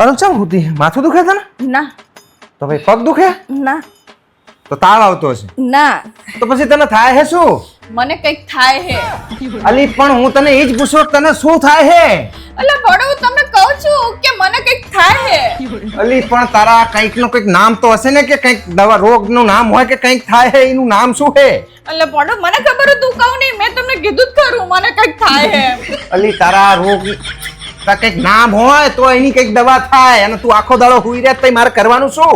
પણ ચમ હોતી માથું દુખે છે ને? ના તો ભાઈ પગ દુખે? ના તો તાવ આવતો હશે. ના તો પછી તને થાય હે શું? મને કંઈક થાય હે. અલી પણ હું તને એ જ પૂછો તને શું થાય હે? એટલે બડો હું તમને કહું છું કે મને કંઈક થાય હે. અલી પણ તારા કંઈક નું કંઈક નામ તો હશે ને કે કંઈક દવા રોગ નું નામ હોય કે કંઈક થાય હે એનું નામ શું હે? એટલે બડો મને ખબર હતું કહું નહીં મેં તમને કીધું જ ખરું મને કંઈક થાય હે. અલી તારા રોગ તા કંઈક નામ હોય તો એની કંઈક દવા થાય અને તું આખો દાડો હુઈ રહે તો મારે કરવાનું શું?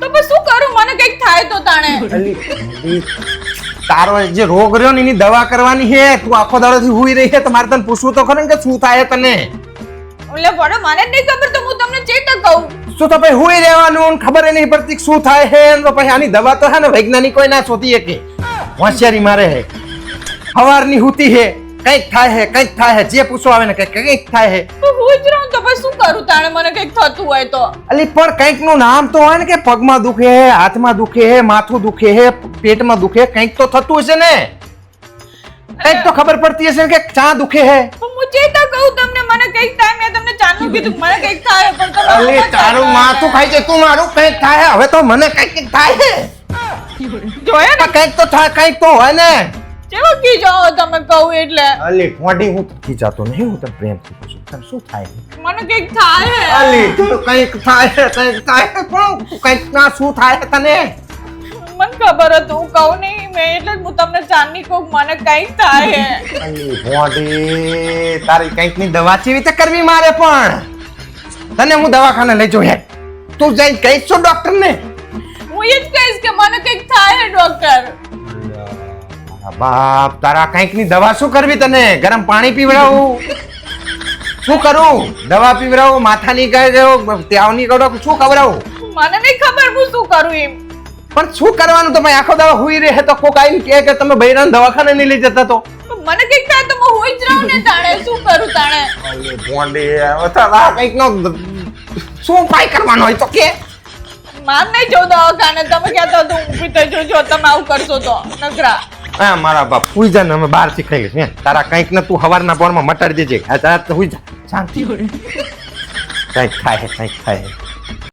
તો બસ શું કરું મને કંઈક થાય તો તાણે. અલી તારો જે રોગ રહ્યો ને એની દવા કરવાની છે. તું આખો દાડોથી હુઈ રહી છે તો મારે તને પૂછવું તો ખરું ને કે શું થાય તને? એટલે બડો મને જ નહીં ખબર તો હું તમને ચેતા કહું. શું તો ભાઈ હુઈ રહેવાનું ખબર નહીં પડતી શું થાય છે તો પછી આની દવા તો છે ને વૈજ્ઞાનિકો ના શોધી શકે. હોશિયારી મારે હે હવારની હુતી હે કંઈક થાય હે કંઈક થાય હે જે પૂછો આવે ને કંઈક થાય હે. તો હું જ રહું તો પછી શું કરું તાણે મને કંઈક થતું હોય તો. અલી પણ કંઈક નું નામ તો હોય ને કે પગમાં દુખે હે હાથમાં દુખે હે માથું દુખે હે પેટમાં દુખે કંઈક તો થતું હશે ને. કંઈક તો ખબર પડતી હશે કે ચા દુખે હે. હું ચેતા કહું તમને મને કંઈક થાય મેં તમને ચાલુ કીધું મને કંઈક થાય પણ તમે અલી તારું માથું ખાઈ જાય તું મારું કંઈક થાય હવે તો મને કંઈક થાય હે. જોયે ને કંઈક તો થાય કંઈક તો હોય ને. જેવો કી જાઓ તમે કહું એટલે. અલી ફોડી હું ખીજાતો નહીં હું તને પ્રેમથી પૂછું તને શું થાય? મને કંઈક થાય હે. અલી તું કંઈક થાય પણ કંઈક ના શું થાય તને? મને ખબર હતું કહું નહીં મેં એટલે હું તમને ચાંદની કહું મને કંઈક થાય હે. અલી ફોડી તારી કંઈક ની દવા કેવી રીતે કરવી મારે પણ તને હું દવાખાને લઈ જાઉં હેડ તું જઈ કહીશ છો ડોક્ટર ને? હું એ જ કહીશ કે મને કંઈક થાય હે ડોક્ટર. બાપ તારા કંઈક ની દવા શું કરવી તને? ગરમ પાણી પીવડાવું? શું કરું? દવા પીવડાવું માથાની ગયો ત્યાવની ગળો શું ખવડાવું? મને નહીં ખબર હું શું કરું એમ. પણ શું કરવાનું? તમે આખો દાડો હુઈ રહે તો કોક આવીને કહે કે તમે બૈરાને દવાખાને નહીં લઈ જતા તો મને કંઈક થાય તો હું હોઈ જ રહું ને તાણે શું કરું તાણે. અલી ભોંડી હવે તારા કંઈક નો શું ઉપાય કરવાનો હોય તો કે માર નહીં જવું દવાખાને તમે કહેતા તો ઊભી થઈ જોજો તમે આવું કરશો તો નકરા. હા મારા બાપ હુઈ જા ને અમે બહાર થી ખાઈ લઈશ તારા કંઈક ને તું હવારના પોરમાં મટાડી દેજે. આ તારા હુઈ જા શાંતિ કંઈક થાય કંઈક થાય